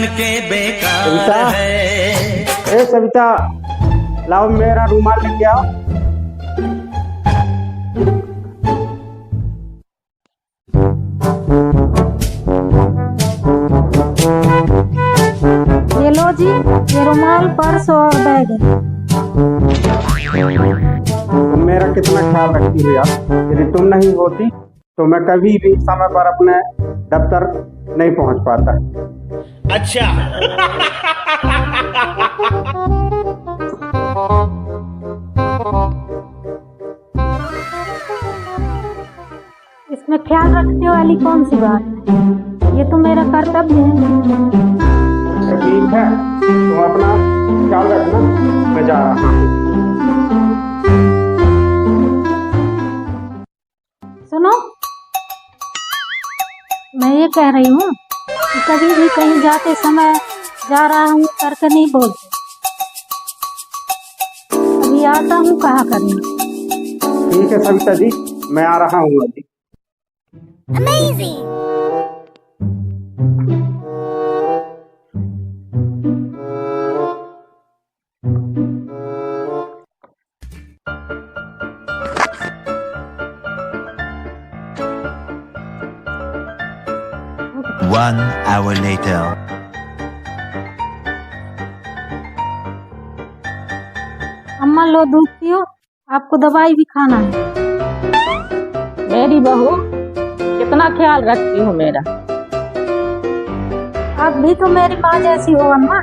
के बेकार सविता, है। ए सविता, लाओ मेरा रुमाल लेके आओ। ये लो जी, ये रुमाल, पर्स और बैग है। तुम मेरा कितना ख्याल रखती हो यार। यदि तुम नहीं होती तो मैं कभी भी समय पर अपने दफ्तर नहीं पहुंच पाता। अच्छा। इसमें ख्याल रखने वाली कौन सी बात है? ये तो मेरा कर्तव्य है। ठीक है, तुम अपना ख्याल रखना, मैं जा रहा हूँ। सुनो, मैं ये कह रही हूँ कि कभी भी कहीं जाते समय जा रहा हूँ करके नहीं बोलते। अभी आता हूँ कहा करना। ठीक है सविता जी, मैं आ रहा हूँ अभी। Amazing! One hour later. अम्मा लो दूध पियो, आपको दवाई भी खाना है। मेरी बहू कितना ख्याल रखती हूँ मेरा। आप भी तो मेरी माँ जैसी हो अम्मा।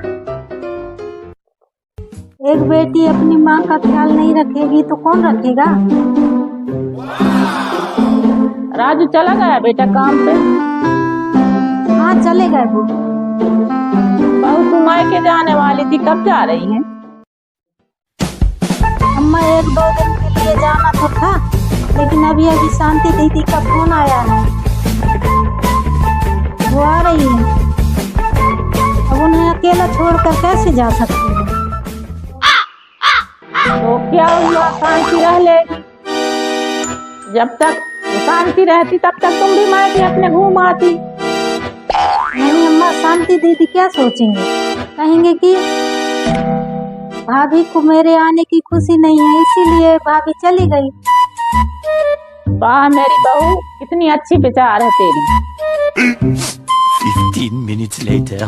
एक बेटी अपनी माँ का ख्याल नहीं रखेगी तो कौन रखेगा? राजू चला गया बेटा काम पे? हाँ चले गए वो। बहू तुम मायके जाने वाली थी, कब जा रही है? अम्मा 1-2 दिन के लिए जाना तो था, लेकिन अभी शांति दीदी का फोन आया है, वो आ रही है। अब उन्हें अकेला छोड़कर कैसे जा सकती है? तो क्या हुआ, शांति रह लेगी। जब तक शांति रहती तब तक तुम भी मायके अपने घूम आती। नहीं अम्मा, शांति दीदी क्या सोचेंगे? कहेंगे कि भाभी को मेरे आने की खुशी नहीं है, इसीलिए भाभी चली गई। वाह मेरी बहू, कितनी अच्छी विचार है तेरी। 15 minutes later.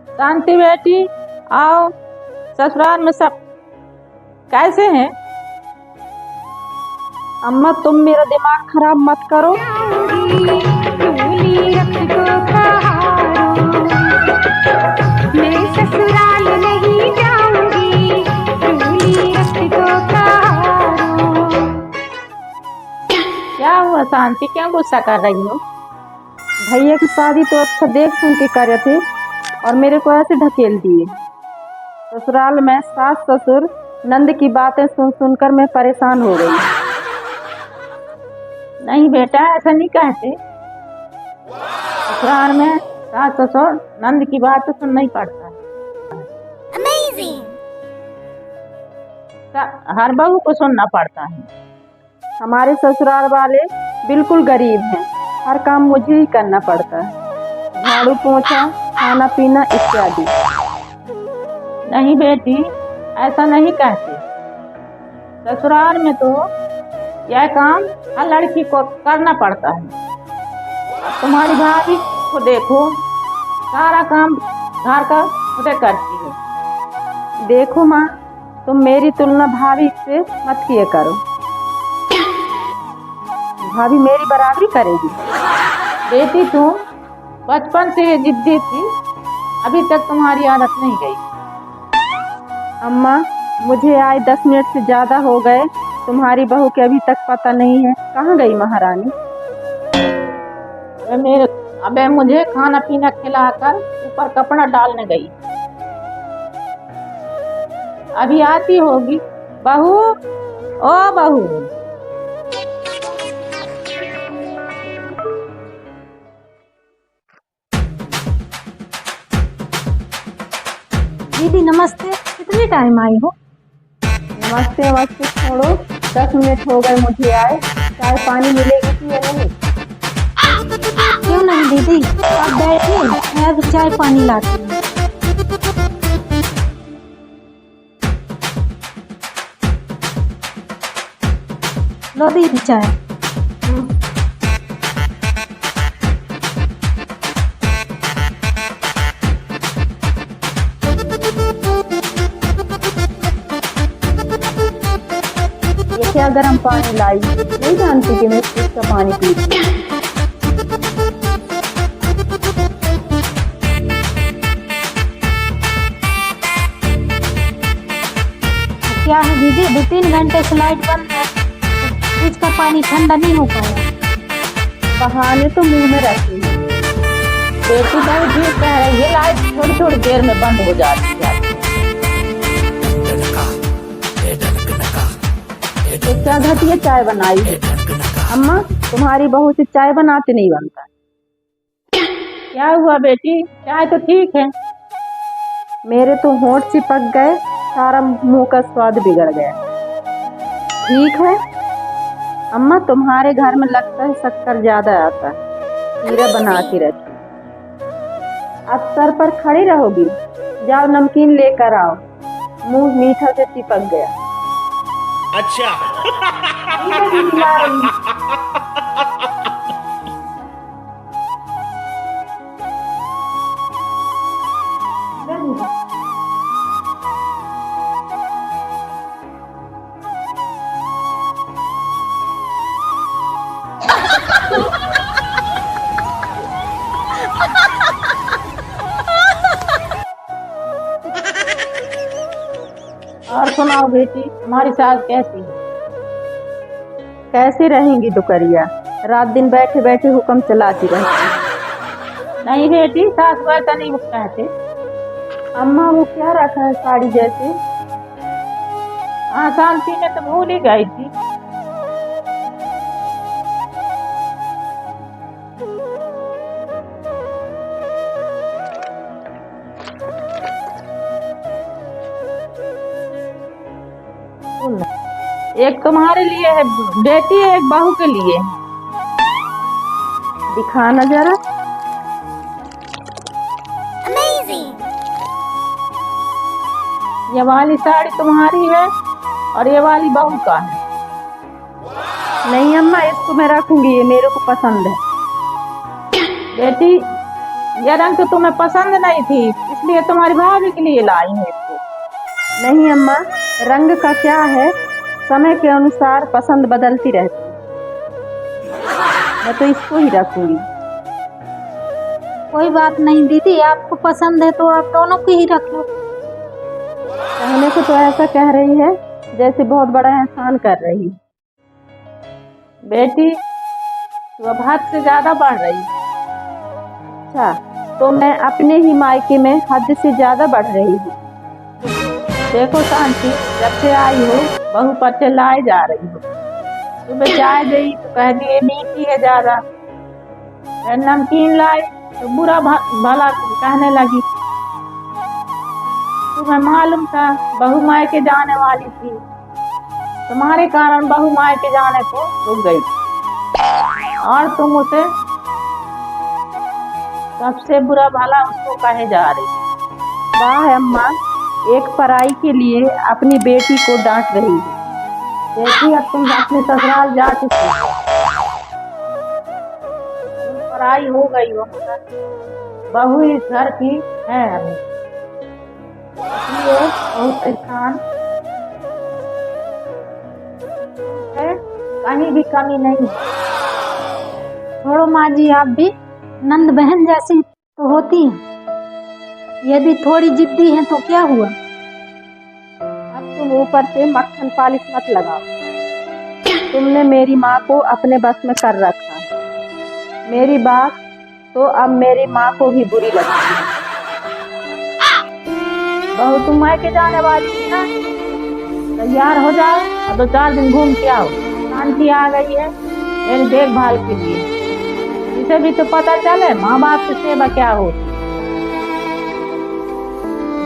शांति बेटी, आओ। ससुराल में सब कैसे हैं? अम्मा तुम मेरा दिमाग खराब मत करो। मैं ससुराल नहीं जाऊंगी, क्या हुआ शांति, क्यों गुस्सा कर रही हो? भैया की शादी तो अच्छा देख सुन के करे थे और मेरे को ऐसे ढकेल दिए। ससुराल में सास ससुर नंद की बातें सुन सुनकर मैं परेशान हो गई। नहीं बेटा, ऐसा नहीं कहते। ससुराल में सास ससुर नंद की बातें सुनना ही पड़ता है। Amazing! हर बहू को सुनना पड़ता है। हमारे ससुराल वाले बिल्कुल गरीब हैं, हर काम मुझे ही करना पड़ता है, झाड़ू पोछा, खाना पीना इत्यादि। नहीं बेटी, ऐसा नहीं कहते। ससुराल में तो यह काम हर लड़की को करना पड़ता है। अब तुम्हारी भाभी को देखो, सारा काम घर का खुद करती है। देखो माँ, तुम मेरी तुलना भाभी से मत किया करो। भाभी मेरी बराबरी करेगी। बेटी तुम बचपन से ये जिद्दी थी, अभी तक तुम्हारी आदत नहीं गई। अम्मा, मुझे आए 10 मिनट से ज्यादा हो गए, तुम्हारी बहू के अभी तक पता नहीं है, कहाँ गई महारानी? अबे मुझे खाना पीना खिलाकर ऊपर कपड़ा डालने गई, अभी आती होगी। बहू, ओ बहू। दीदी नमस्ते, कितने टाइम आई हो? नमस्ते नमस्ते छोड़ो, 10 मिनट हो गए मुझे आए। चाय पानी मिलेगी कि या नहीं? क्यों नहीं दीदी, आप बैठिए, मैं अभी चाय पानी लाती हूँ। लो दीदी चाय। ये क्या गर्म पानी लाई? नहीं जानती कि मैं फ्रिज का पानी पीती हूँ। क्या है दीदी, 2-3 घंटे से लाइट बंद है, फ्रिज का पानी ठंडा नहीं हो पाया। बहाने तो मुंह में रखी है। बेटी भाई ठीक कह रही है, लाइट थोड़ी थोड़ी देर में बंद हो जाती है। ये क्या घटिया चाय बनाई है? अम्मा, तुम्हारी बहू से चाय बनाते नहीं बनता। क्या हुआ बेटी, चाय तो ठीक है। मेरे तो होंठ चिपक गए, सारा मुंह का स्वाद बिगड़ गया। ठीक है अम्मा, तुम्हारे घर में लगता है शक्कर ज्यादा आता है, हीरा बना के रखी। अब सर पर खड़ी रहोगी? जाओ नमकीन लेकर आओ, मुंह मीठा से चिपक गया। अच्छा। ठीक है दीदी, ला रही हूँ। और सुनाओ बेटी, तुम्हारी सास कैसी है? कैसी रहेंगी दुकरिया, रात दिन बैठे बैठे हुक्म चलाती रहती। नहीं बेटी, सास वैसा नहीं कहते। अम्मा वो क्या रखा है साड़ी जैसे? हाँ, शांति ने तो भूल ही गई थी। एक तुम्हारे लिए है बेटी, एक बहू के लिए। दिखाना जरा। Amazing. ये वाली साड़ी तुम्हारी है और ये वाली बहू का है। नहीं अम्मा, इसको मैं रखूंगी, ये मेरे को पसंद है। बेटी, ये रंग तो तुम्हें पसंद नहीं थी, इसलिए तुम्हारी भाभी के लिए लाई हूँ इसको। नहीं अम्मा, रंग का क्या है, समय के अनुसार पसंद बदलती रहती है। मैं तो इसको ही रखूंगी। कोई बात नहीं दीदी, आपको पसंद है तो आप दोनों को ही रख लो। कहने को तो ऐसा कह रही है जैसे बहुत बड़ा एहसान कर रही है। बेटी, तू अब हद से ज्यादा बढ़ रही है। अच्छा, तो मैं अपने ही मायके में हद से ज्यादा बढ़ रही हूँ। देखो शांति, जब से आई हो बहू पर चिल्लाए जा रही हो। सुबह चाय गई तो कह दी ये मीठी है ज्यादा, फिर नमकीन लाई तो बुरा भला कहने लगी। तुम्हें मालूम था बहू मायके जाने वाली थी, तुम्हारे कारण बहू मायके जाने को रुक गई और तुम उसे सबसे बुरा भला उसको कहे जा रही। वाह अम्मा, एक पराई के लिए अपनी बेटी को डांट रही है। देखिए, अब तुम अपने ससुराल जा चुकी हो, तुम पराई हो गई हो, बहू इस घर की है अभी, इसलिए बहुत एहसान है, कहीं भी कमी नहीं। छोड़ो माँ जी, आप भी नंद बहन जैसी तो होती हैं, यदि थोड़ी जिद्दी है तो क्या हुआ। अब तुम ऊपर से मक्खन पालिश मत लगाओ। तुमने मेरी माँ को अपने बस में कर रखा है। मेरी बात तो अब मेरी माँ को भी बुरी लगती है। बहू, तुम मायके जाने वाली थी ना, तैयार हो जाओ और 2-4 दिन घूम के आओ। शांति आ गई है मेरी देखभाल के लिए, इसे भी तो पता चले माँ बाप की सेवा क्या होती।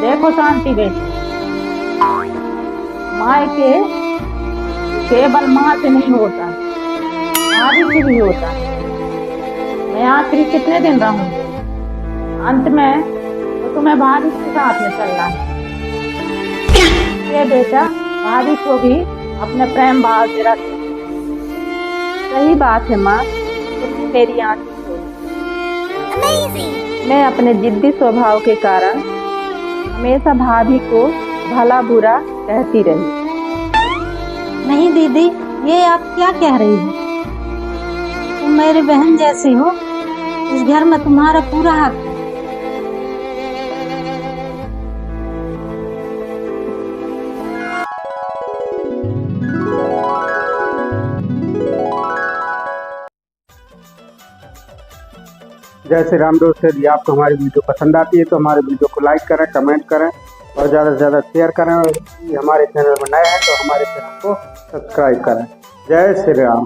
देखो शांति बेटी, मायके केवल माँ से नहीं होता, भाभी से भी होता। मैं आखिरी कितने दिन रहूंगी, अंत में तो तुम्हें भाभी के साथ में चलना है। ये बेटा, भाभी को भी अपने प्रेम भाव से रख। सही बात है माँ, तुमने मेरी आंखें खोली। Amazing. मैं अपने जिद्दी स्वभाव के कारण हमेशा भाभी को भला बुरा कहती रही। नहीं दीदी, ये आप क्या कह रही हो? तुम मेरी बहन जैसी हो, इस घर में तुम्हारा पूरा हक है। जय श्री राम दोस्तों, यदि आपको हमारी वीडियो पसंद आती है तो हमारे वीडियो को लाइक करें, कमेंट करें और ज़्यादा से ज़्यादा शेयर करें। और यदि हमारे चैनल में नए हैं तो हमारे चैनल को सब्सक्राइब करें। जय श्री राम।